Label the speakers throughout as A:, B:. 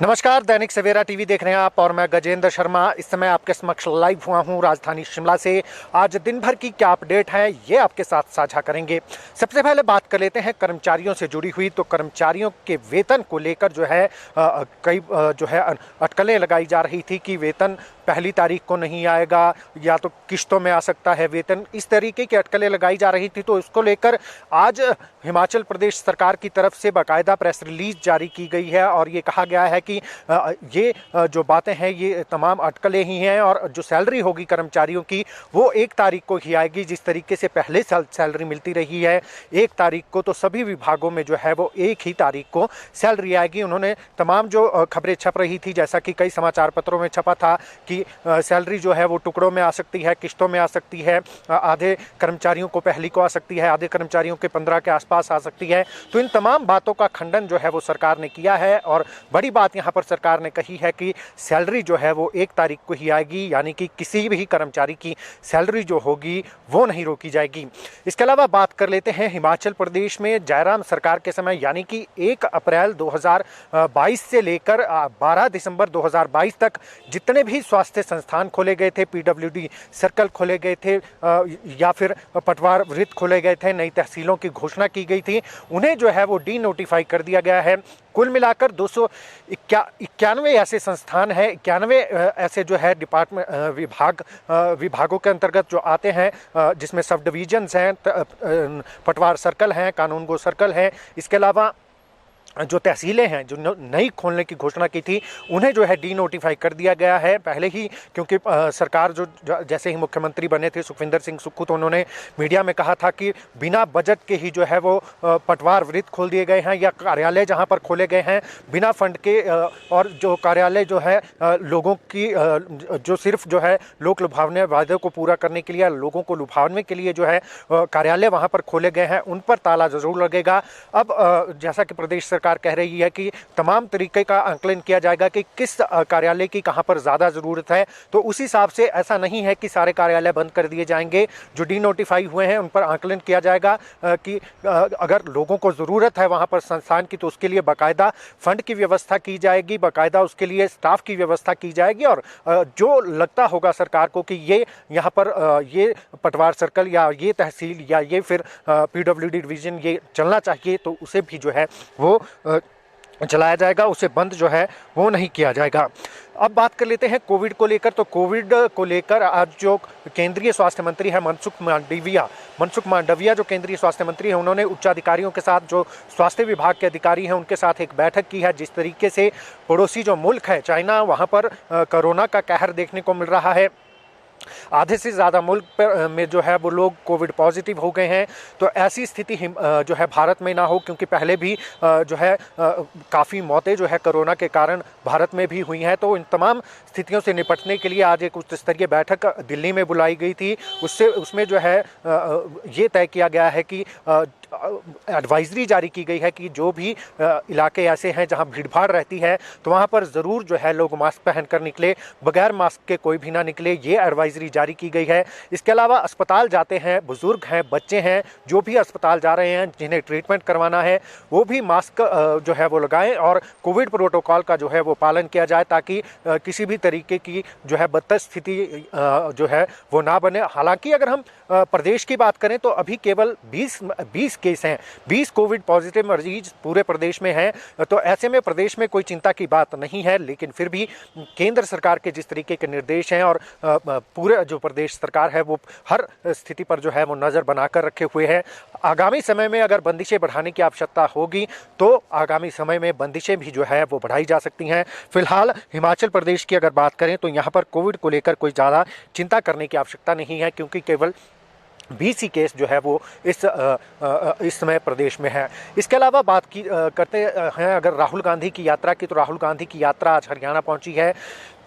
A: नमस्कार, दैनिक सवेरा टीवी देख रहे हैं आप और मैं गजेंद्र शर्मा। इस समय आपके समक्ष लाइव हुआ हूं राजधानी शिमला से। आज दिन भर की क्या अपडेट है ये आपके साथ साझा करेंगे। सबसे पहले बात कर लेते हैं कर्मचारियों से जुड़ी हुई। तो कर्मचारियों के वेतन को लेकर जो है कई अटकलें लगाई जा रही थी कि वेतन पहली तारीख को नहीं आएगा या तो किश्तों में आ सकता है वेतन, इस तरीके की अटकलें लगाई जा रही थी। तो इसको लेकर आज हिमाचल प्रदेश सरकार की तरफ से बाकायदा प्रेस रिलीज जारी की गई है और ये कहा गया है कि ये जो बातें हैं ये तमाम अटकलें ही हैं और जो सैलरी होगी कर्मचारियों की वो 1 तारीख को ही आएगी। जिस तरीके से पहले सैलरी मिलती रही है 1 तारीख को, तो सभी विभागों में जो है वो 1 ही तारीख को सैलरी आएगी। उन्होंने तमाम जो खबरें छप रही थी, जैसा कि कई समाचार पत्रों में छपा था कि सैलरी जो है वो टुकड़ों में आ सकती है, किश्तों में आ सकती है, आधे कर्मचारियों को पहली को आ सकती है, आधे कर्मचारियों के 15 के आसपास आ सकती है। तो इन तमाम बातों का खंडन जो है वो सरकार ने किया है और बड़ी बात यहाँ पर सरकार ने कही है कि सैलरी जो है वो 1 तारीख को ही आएगी, यानी कि किसी भी कर्मचारी की सैलरी जो होगी वो नहीं रोकी जाएगी। इसके अलावा बात कर लेते हैं हिमाचल प्रदेश में जयराम सरकार के समय, यानी कि 1 अप्रैल 2022 से लेकर 12 दिसंबर 2022 तक जितने भी स्वास्थ्य संस्थान खोले गए थे, पीडब्ल्यूडी सर्कल खोले गए थे या फिर पटवार वृत्त खोले गए थे, नई तहसीलों की घोषणा की गई थी, उन्हें जो है वो डी नोटिफाई कर दिया गया है। कुल मिलाकर 291 ऐसे संस्थान हैं, 91 ऐसे जो है डिपार्टमेंट विभागों के अंतर्गत जो आते हैं, जिसमें सब डिविजन्स हैं, पटवार सर्कल हैं, कानूनगो सर्कल हैं। इसके अलावा जो तहसीलें हैं जो नई खोलने की घोषणा की थी उन्हें जो है डी नोटिफाई कर दिया गया है पहले ही, क्योंकि सरकार जैसे ही मुख्यमंत्री बने थे सुखविंदर सिंह सुक्खू, तो उन्होंने मीडिया में कहा था कि बिना बजट के ही जो है वो पटवार वृत्त खोल दिए गए हैं या कार्यालय जहां पर खोले गए हैं बिना फंड के, और जो कार्यालय जो है लोगों की जो सिर्फ जो है लोक लुभावने वादे को पूरा करने के लिए, लोगों को लुभावने के लिए जो है कार्यालय वहाँ पर खोले गए हैं, उन पर ताला जरूर लगेगा। अब जैसा कि प्रदेश सरकार कह रही है कि तमाम तरीके का आंकलन किया जाएगा कि किस कार्यालय की कहां पर ज्यादा जरूरत है, तो उस हिसाब से ऐसा नहीं है कि सारे कार्यालय बंद कर दिए जाएंगे। जो डी नोटिफाई हुए हैं उन पर आंकलन किया जाएगा कि अगर लोगों को जरूरत है वहां पर संस्थान की, तो उसके लिए बाकायदा फंड की व्यवस्था की जाएगी, बाकायदा उसके लिए स्टाफ की व्यवस्था की जाएगी। और जो लगता होगा सरकार को कि ये यहाँ पर ये पटवार सर्कल या ये तहसील या ये फिर पीडब्ल्यूडी डिवीजन ये चलना चाहिए, तो उसे भी जो है वो चलाया जाएगा, उसे बंद जो है वो नहीं किया जाएगा। अब बात कर लेते हैं कोविड को लेकर। तो कोविड को लेकर आज जो केंद्रीय स्वास्थ्य मंत्री है मनसुख मांडविया जो केंद्रीय स्वास्थ्य मंत्री है, उन्होंने उच्चाधिकारियों के साथ, जो स्वास्थ्य विभाग के अधिकारी हैं उनके साथ एक बैठक की है। जिस तरीके से पड़ोसी जो मुल्क है चाइना, वहाँ पर कोरोना का कहर देखने को मिल रहा है, आधे से ज़्यादा मुल्क में जो है वो लोग कोविड पॉजिटिव हो गए हैं। तो ऐसी स्थिति जो है भारत में ना हो, क्योंकि पहले भी जो है काफ़ी मौतें जो है कोरोना के कारण भारत में भी हुई हैं। तो इन तमाम स्थितियों से निपटने के लिए आज एक उच्च स्तरीय बैठक दिल्ली में बुलाई गई थी। उसमें जो है ये तय किया गया है कि एडवाइजरी जारी की गई है कि जो भी इलाके ऐसे हैं जहां भीड़ भाड़ रहती है तो वहां पर ज़रूर जो है लोग मास्क पहनकर निकले, बगैर मास्क के कोई भी ना निकले, ये एडवाइजरी जारी की गई है। इसके अलावा अस्पताल जाते हैं, बुजुर्ग हैं, बच्चे हैं, जो भी अस्पताल जा रहे हैं जिन्हें ट्रीटमेंट करवाना है वो भी मास्क जो है वो लगाएं और कोविड प्रोटोकॉल का जो है वो पालन किया जाए, ताकि किसी भी तरीके की जो है बदतर स्थिति जो है वो ना बने। हालांकि अगर हम प्रदेश की बात करें तो अभी केवल 20 केस हैं, 20 कोविड पॉजिटिव मरीज पूरे प्रदेश में हैं। तो ऐसे में प्रदेश में कोई चिंता की बात नहीं है, लेकिन फिर भी केंद्र सरकार के जिस तरीके के निर्देश हैं और पूरे जो प्रदेश सरकार है वो हर स्थिति पर जो है वो नज़र बनाकर रखे हुए है। आगामी समय में अगर बंदिशें बढ़ाने की आवश्यकता होगी तो आगामी समय में बंदिशें भी जो है वो बढ़ाई जा सकती हैं। फिलहाल हिमाचल प्रदेश की अगर बात करें तो यहाँ पर कोविड को लेकर कोई ज़्यादा चिंता करने की आवश्यकता नहीं है, क्योंकि केवल 20 ही केस जो है वो इस समय प्रदेश में है। इसके अलावा बात करते हैं अगर राहुल गांधी की यात्रा की, तो राहुल गांधी की यात्रा आज हरियाणा पहुंची है।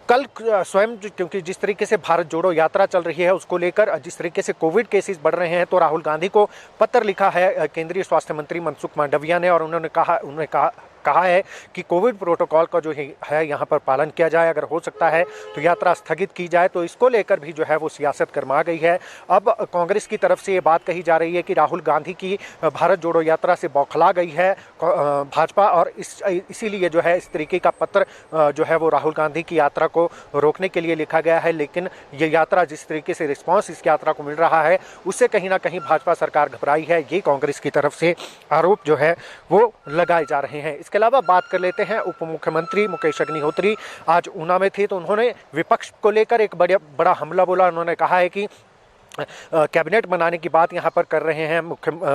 A: कल स्वयं क्योंकि जिस तरीके से भारत जोड़ो यात्रा चल रही है उसको लेकर जिस तरीके से कोविड केसेस बढ़ रहे हैं, तो राहुल गांधी को पत्र लिखा है केंद्रीय स्वास्थ्य मंत्री मनसुख मांडविया ने, और उन्होंने कहा कहा है कि कोविड प्रोटोकॉल का जो है यहाँ पर पालन किया जाए, अगर हो सकता है तो यात्रा स्थगित की जाए। तो इसको लेकर भी जो है वो सियासत गरमा गई है। अब कांग्रेस की तरफ से ये बात कही जा रही है कि राहुल गांधी की भारत जोड़ो यात्रा से बौखला गई है भाजपा, और इसीलिए जो है इस तरीके का पत्र जो है वो राहुल गांधी की यात्रा को रोकने के लिए लिखा गया है। लेकिन ये यात्रा, जिस तरीके से रिस्पांस इस यात्रा को मिल रहा है, उससे कहीं ना कहीं भाजपा सरकार घबराई है, ये कांग्रेस की तरफ से आरोप जो है वो लगाए जा रहे हैं। इसके अलावा बात कर लेते हैं, उप मुख्यमंत्री मुकेश अग्निहोत्री आज ऊना में थे, तो उन्होंने विपक्ष को लेकर एक बड़ा हमला बोला। उन्होंने कहा है कि कैबिनेट बनाने की बात यहाँ पर कर रहे हैं।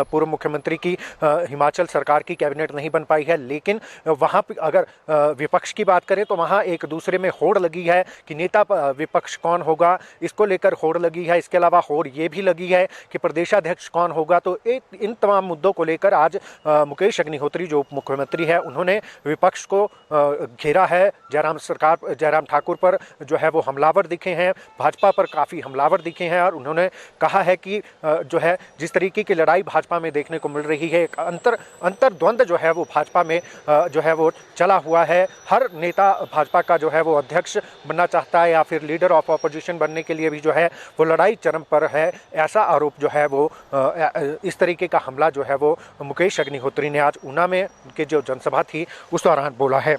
A: पूर्व मुख्यमंत्री की हिमाचल सरकार की कैबिनेट नहीं बन पाई है, लेकिन वहाँ पर अगर विपक्ष की बात करें तो वहाँ एक दूसरे में होड़ लगी है कि नेता विपक्ष कौन होगा, इसको लेकर होड़ लगी है। इसके अलावा होड़ ये भी लगी है कि प्रदेशाध्यक्ष कौन होगा। तो इन तमाम मुद्दों को लेकर आज मुकेश अग्निहोत्री जो उप मुख्यमंत्री है, उन्होंने विपक्ष को घेरा है। जयराम ठाकुर पर जो है वो हमलावर दिखे हैं, भाजपा पर काफ़ी हमलावर दिखे हैं, और उन्होंने कहा है कि जो है जिस तरीके की लड़ाई भाजपा में देखने को मिल रही है, एक अंतर्द्वंद जो है वो भाजपा में जो है वो चला हुआ है। हर नेता भाजपा का जो है वो अध्यक्ष बनना चाहता है या फिर लीडर ऑफ ऑपोजिशन बनने के लिए भी जो है वो लड़ाई चरम पर है। ऐसा आरोप जो है वो इस तरीके का हमला जो है वो मुकेश अग्निहोत्री ने आज ऊना में उनकी जो जनसभा थी उस दौरान बोला है।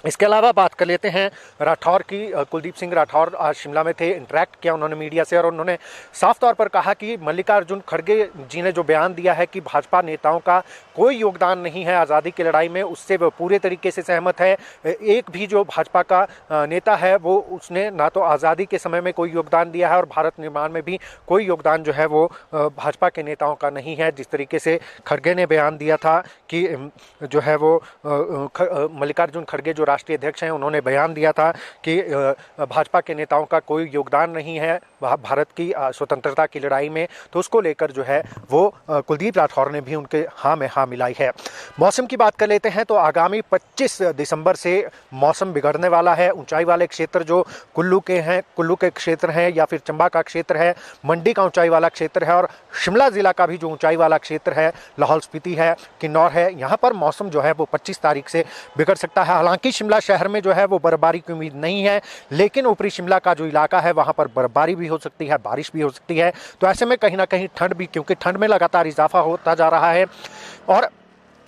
A: इसके अलावा बात कर लेते हैं राठौर की। कुलदीप सिंह राठौर आज शिमला में थे, इंटरेक्ट किया उन्होंने मीडिया से, और उन्होंने साफ तौर पर कहा कि मल्लिकार्जुन खड़गे जी ने जो बयान दिया है कि भाजपा नेताओं का कोई योगदान नहीं है आज़ादी की लड़ाई में, उससे वो पूरे तरीके से सहमत है। एक भी जो भाजपा का नेता है वो उसने ना तो आज़ादी के समय में कोई योगदान दिया है और भारत निर्माण में भी कोई योगदान जो है वो भाजपा के नेताओं का नहीं है। जिस तरीके से खड़गे ने बयान दिया था कि जो है वो मल्लिकार्जुन खड़गे जो राष्ट्रीय अध्यक्ष हैं, उन्होंने बयान दिया था कि भाजपा के नेताओं का कोई योगदान नहीं है भारत की स्वतंत्रता की लड़ाई में। तो उसको लेकर जो है वो कुलदीप राठौर ने भी उनके हाँ में हाँ मिलाई है। मौसम की बात कर लेते हैं, तो आगामी 25 दिसंबर से मौसम बिगड़ने वाला है। ऊंचाई वाले क्षेत्र जो कुल्लू के क्षेत्र हैं, या फिर चंबा का क्षेत्र है, मंडी का ऊंचाई वाला क्षेत्र है, और शिमला जिला का भी जो ऊंचाई वाला क्षेत्र है, लाहौल स्पीति है, किन्नौर है, यहाँ पर मौसम जो है वो 25 तारीख से बिगड़ सकता है। हालांकि शिमला शहर में जो है वो बर्फबारी की उम्मीद नहीं है, लेकिन ऊपरी शिमला का जो इलाका है वहाँ पर बर्फबारी भी हो सकती है, बारिश भी हो सकती है। तो ऐसे में कहीं ना कहीं ठंड भी, क्योंकि ठंड में लगातार इजाफा होता जा रहा है, और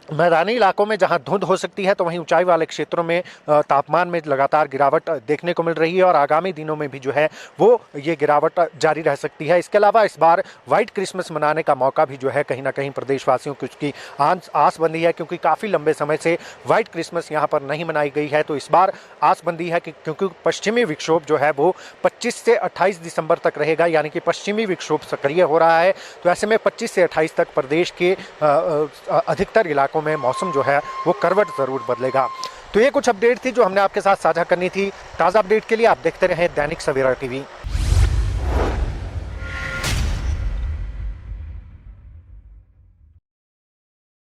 A: मैदानी इलाकों में जहां धुंध हो सकती है तो वहीं ऊंचाई वाले क्षेत्रों में तापमान में लगातार गिरावट देखने को मिल रही है, और आगामी दिनों में भी जो है वो ये गिरावट जारी रह सकती है। इसके अलावा इस बार वाइट क्रिसमस मनाने का मौका भी जो है कहीं ना कहीं प्रदेशवासियों की उसकी आस बंधी है, क्योंकि काफ़ी लंबे समय से वाइट क्रिसमस यहाँ पर नहीं मनाई गई है। तो इस बार आस बंधी है कि क्योंकि पश्चिमी विक्षोभ जो है वो 25 से 28 दिसंबर तक रहेगा, यानी कि पश्चिमी विक्षोभ सक्रिय हो रहा है। तो ऐसे में 25 से 28 तक प्रदेश के अधिकतर इलाकों में मौसम जो है वो करवट जरूर बदलेगा। तो ये कुछ अपडेट थी जो हमने आपके साथ साझा करनी थी। ताज़ा अपडेट के लिए आप देखते रहें दैनिक सवेरा टीवी।